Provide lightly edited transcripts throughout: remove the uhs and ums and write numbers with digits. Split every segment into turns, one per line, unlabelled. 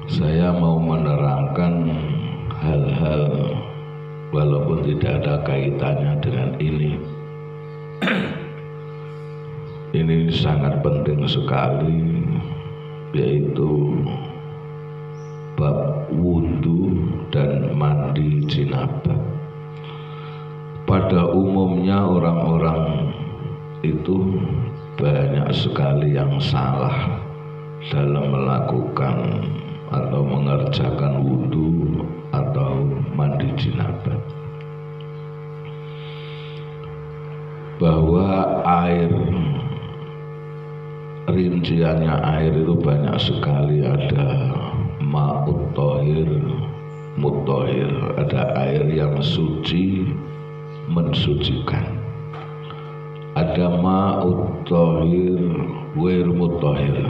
Saya mau menerangkan hal-hal walaupun tidak ada kaitannya dengan ini. Ini sangat penting sekali, yaitu bab wudhu dan mandi jinabah. Pada umumnya orang-orang itu banyak sekali yang salah dalam melakukan atau mengerjakan wudhu atau mandi jinabah. Bahwa air, rinciannya air itu banyak sekali, ada ma'ut tohir, muttohir, ada air yang suci mensucikan, ada ma'ut tohir wair muttohir,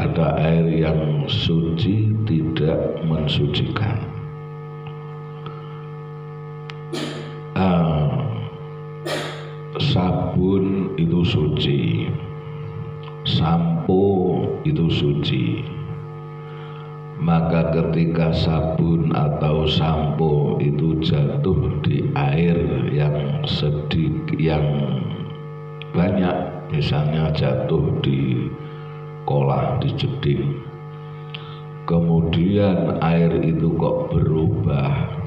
ada air yang suci tidak mensucikan. Sabun itu suci, sampo itu suci. Maka ketika sabun atau sampo itu jatuh di air yang sedikit, yang banyak, misalnya jatuh di kolah, di jeding, kemudian air itu kok berubah,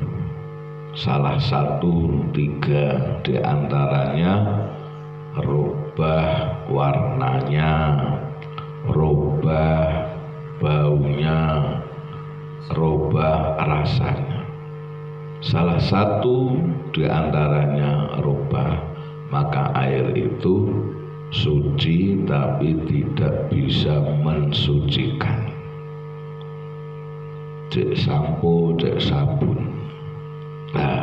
salah satu 3 di antaranya rubah warnanya, rubah baunya, rubah rasanya, salah satu di antaranya rubah, maka air itu suci tapi tidak bisa mensucikan. Cek sampo, cek sabun. Nah,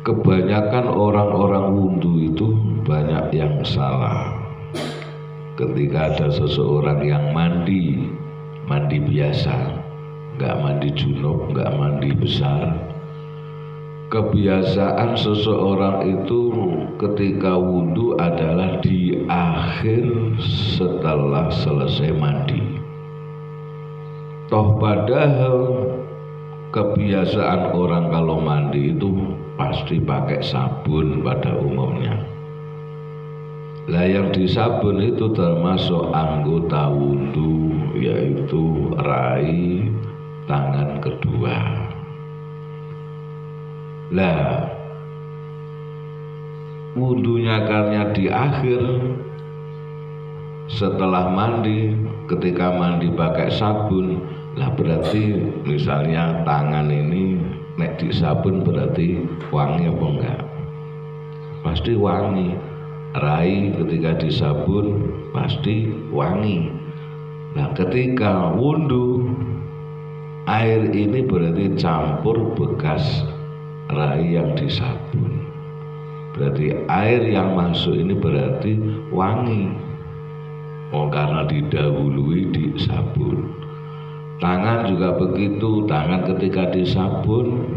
kebanyakan orang-orang wudhu itu banyak yang salah. Ketika ada seseorang yang mandi biasa, nggak mandi junub, nggak mandi besar, kebiasaan seseorang itu ketika wudhu adalah di akhir setelah selesai mandi. Toh padahal kebiasaan orang kalau mandi itu pasti pakai sabun pada umumnya. Lah yang disabun itu termasuk anggota wudhu, yaitu rai, tangan kedua. Lah wudhunya karena di akhir setelah mandi, ketika mandi pakai sabun, lah berarti misalnya tangan ini nek disabun berarti wangi apa enggak? Pasti wangi. Rai ketika disabun pasti wangi. Nah, ketika wudhu, air ini berarti campur bekas rai yang disabun. Berarti air yang masuk ini berarti wangi. Oh, karena didahului disabun. Tangan juga begitu, tangan ketika disabun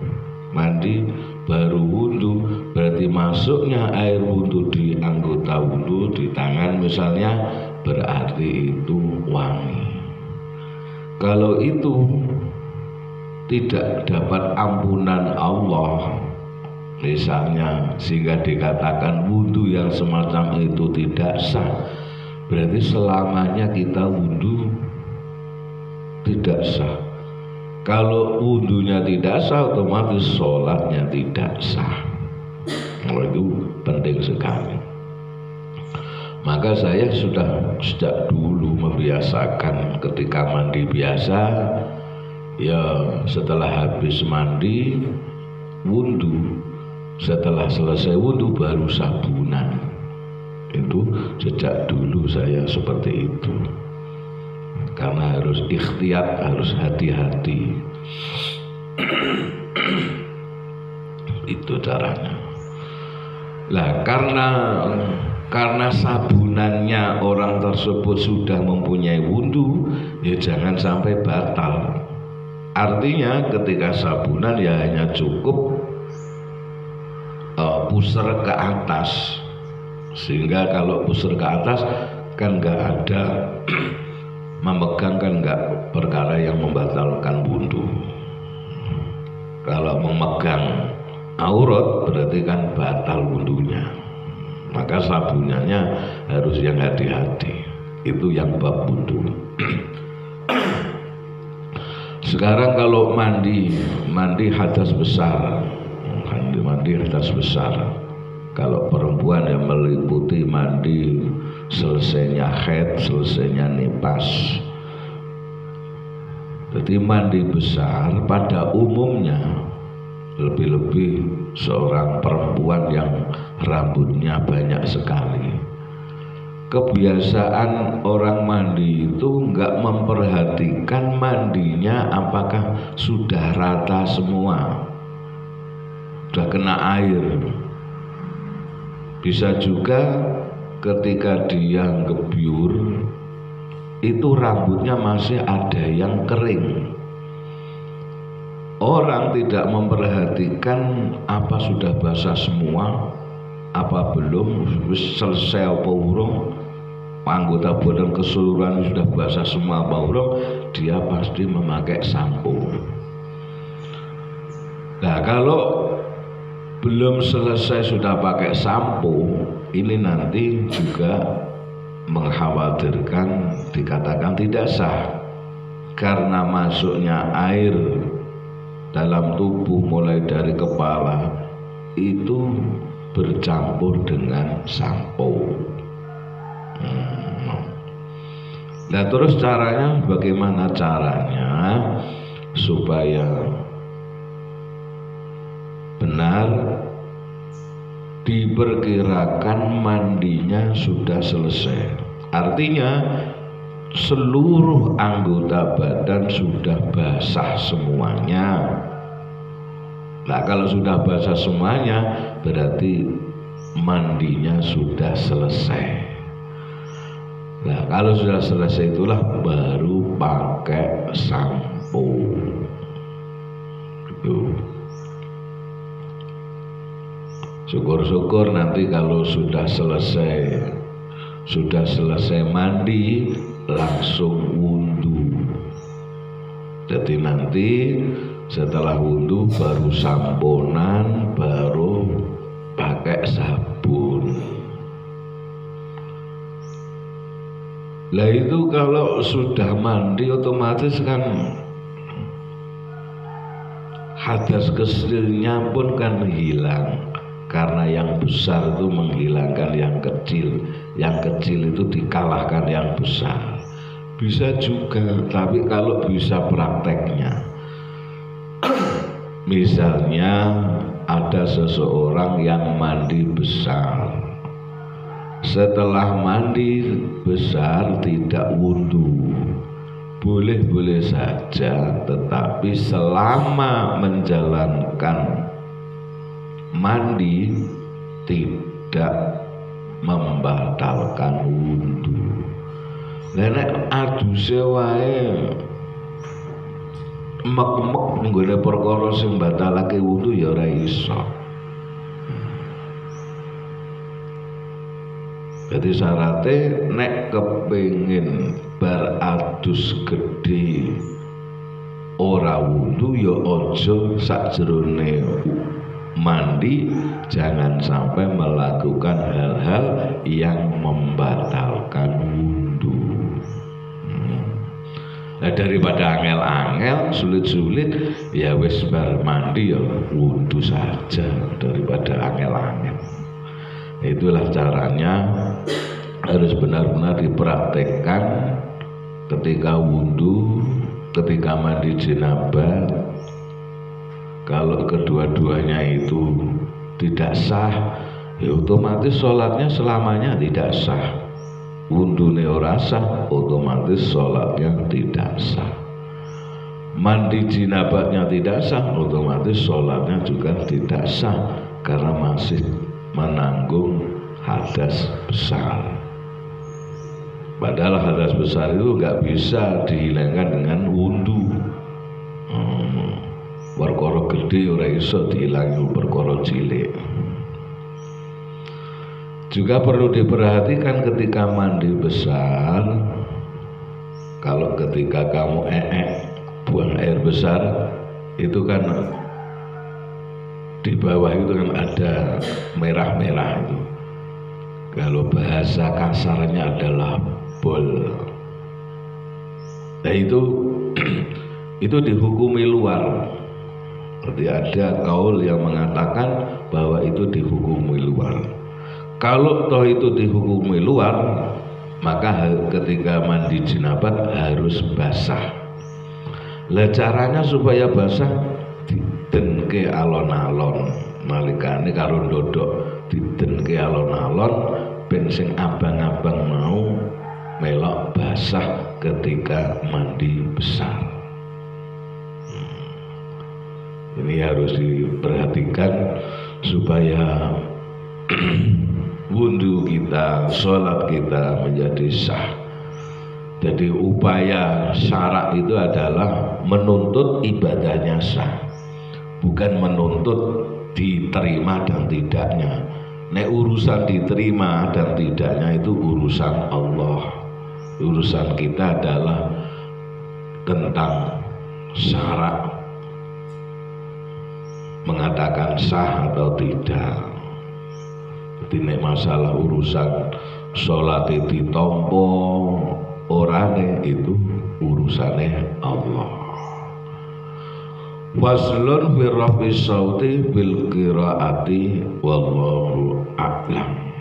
mandi baru wudhu, berarti masuknya air wudhu di anggota wudhu, di tangan misalnya, berarti itu wangi. Kalau itu tidak dapat ampunan Allah misalnya, sehingga dikatakan wudhu yang semacam itu tidak sah, berarti selamanya kita wudhu tidak sah. Kalau wudhunya tidak sah, otomatis sholatnya tidak sah. Itu penting sekali. Maka saya sudah sejak dulu membiasakan ketika mandi biasa, ya setelah habis mandi wudhu, setelah selesai wudhu baru sabunan. Itu sejak dulu saya seperti itu. Karena harus ikhtiyat, harus hati-hati. Itu caranya. Lah karena sabunannya orang tersebut sudah mempunyai wudhu, ya jangan sampai batal. Artinya ketika sabunan ya hanya cukup pusar ke atas, sehingga kalau pusar ke atas kan nggak ada memegang kan enggak perkara yang membatalkan wudhu. Kalau memegang aurat berarti kan batal wudhunya. Maka sabunannya harus yang hati-hati. Itu yang bab wudhu. Sekarang kalau mandi hadas besar, mandi hadas besar. Kalau perempuan yang meliputi mandi selesainya haid, selesainya nifas. Jadi mandi besar pada umumnya, lebih-lebih seorang perempuan yang rambutnya banyak sekali. Kebiasaan orang mandi itu enggak memperhatikan mandinya apakah sudah rata semua, sudah kena air. Bisa juga ketika dia ngebyur itu rambutnya masih ada yang kering. Orang tidak memperhatikan apa sudah basah semua, apa belum, selesai apa urung, anggota badan keseluruhan sudah basah semua apa urung, dia pasti memakai sampo. Nah, kalau belum selesai sudah pakai sampo, ini nanti juga mengkhawatirkan dikatakan tidak sah karena masuknya air dalam tubuh mulai dari kepala itu bercampur dengan sampo. Nah, terus caranya bagaimana caranya supaya benar? Diperkirakan mandinya sudah selesai. Artinya seluruh anggota badan sudah basah semuanya. Nah, kalau sudah basah semuanya berarti mandinya sudah selesai. Nah, kalau sudah selesai itulah baru pakai sampo. Gitu. Syukur-syukur nanti kalau sudah selesai mandi langsung wudhu. Jadi nanti setelah wudhu baru samponan, baru pakai sabun. Lah itu kalau sudah mandi otomatis kan hadas kecilnya pun kan hilang. Karena yang besar itu menghilangkan yang kecil itu dikalahkan yang besar. Bisa juga, tapi kalau bisa prakteknya. Misalnya ada seseorang yang mandi besar, setelah mandi besar tidak wudhu, boleh-boleh saja, tetapi selama menjalankan mandi tidak membatalkan wudhu. Nek aduse wae emek-emek nggone perkara sing batalake wudhu ya ora iso. Jadi syaratnya nek kepengin beradus gede ora wudhu ya aja sakjerone mandi, jangan sampai melakukan hal-hal yang membatalkan wudhu. Nah, daripada angel-angel, sulit-sulit, ya wis bar mandi ya wudhu saja daripada angel-angel. Itulah caranya, harus benar-benar dipraktekkan ketika wudhu, ketika mandi jenabah. Kalau kedua-duanya itu tidak sah, ya otomatis sholatnya selamanya tidak sah. Wudhunya ora sah, otomatis sholatnya tidak sah. Mandi jinabahnya tidak sah, otomatis sholatnya juga tidak sah karena masih menanggung hadas besar. Padahal hadas besar itu nggak bisa dihilangkan dengan wudhu. Perkara gede ora iso diilangi perkara cilik. Juga perlu diperhatikan ketika mandi besar, Kalau ketika kamu buang air besar itu kan di bawah itu kan ada merah-merah itu. Kalau bahasa kasarnya adalah bol. Nah itu dihukumi luar. Berarti ada kaul yang mengatakan bahwa itu dihukumi luar. Kalau toh itu dihukumi luar, maka ketika mandi jenabat harus basah. Lah caranya supaya basah didenke alon-alon, nalikane karo ndodok didenke alon-alon ben sing abang-abang mau melok basah ketika mandi besar. Ini harus diperhatikan supaya wudhu kita, sholat kita menjadi sah. Jadi upaya syarak itu adalah menuntut ibadahnya sah, bukan menuntut diterima dan tidaknya. Nek urusan diterima dan tidaknya itu urusan Allah. Urusan kita adalah tentang syarak, mengatakan sah atau tidak. Ini masalah urusan sholat ditompo orane itu urusannya Allah. Faslun fi rafi sauti bil qiraati wallahu a'lam.